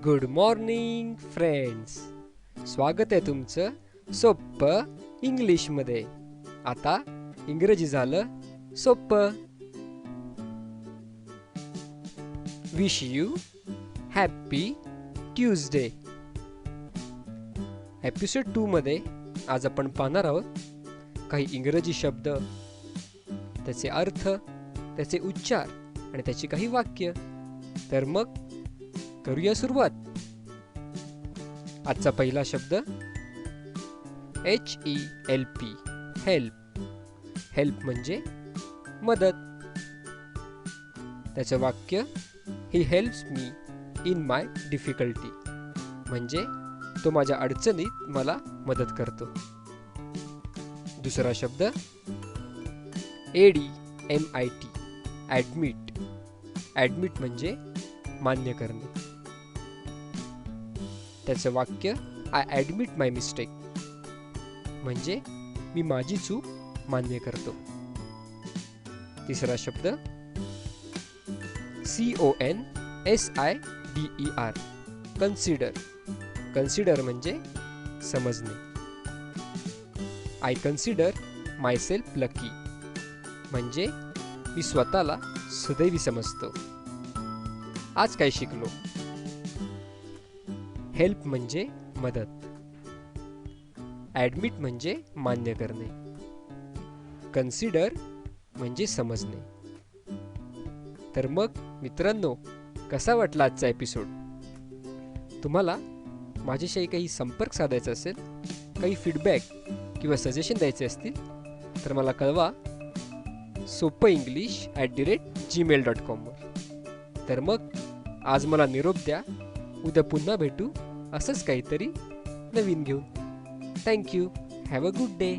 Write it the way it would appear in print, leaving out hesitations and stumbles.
Good morning friends. स्वागत आहे तुमचं सोप्पं इंग्लिशमध्ये. आता इंग्रजी झालं सोप्पं. Wish you happy Tuesday. Episode 2 मध्ये आज आपण पाहणार आहोत काही इंग्रजी शब्द, त्याचे अर्थ, त्याचे उच्चार आणि त्याची काही वाक्य. तर मग करूया सुरुवात. आजचा पहिला शब्द HELP, हेल्प. हेल्प म्हणजे मदत. त्याचं वाक्य he helps me in my difficulty, म्हणजे तो माझ्या अडचणीत मला मदत करतो. दुसरा शब्द ADMIT, ॲडमिट. ॲडमिट म्हणजे मान्य करणे. त्याचं वाक्य आय ॲडमिट माय मिस्टेक, म्हणजे मी माझी चूक मान्य करतो. तिसरा शब्द CONSIDER, कन्सिडर. कन्सिडर म्हणजे समजणे. I consider my self lucky, म्हणजे मी स्वतःला सुदैवी समजतो. आज काय शिकलो? हेल्प म्हणजे मदत, ॲडमिट म्हणजे मान्य करणे, कन्सिडर म्हणजे समजणे. तर मग मित्रांनो, कसा वाटला आजचा एपिसोड? तुम्हाला माझ्याशी काही संपर्क साधायचा असेल, काही फीडबॅक किंवा सजेशन द्यायचे असतील तर मला कळवा soppeinglish@gmail.com वर. तर मग आज मला निरोप द्या. उद्या पुन्हा भेटू असंच काहीतरी नवीन घेऊन. Thank you. Have a good day.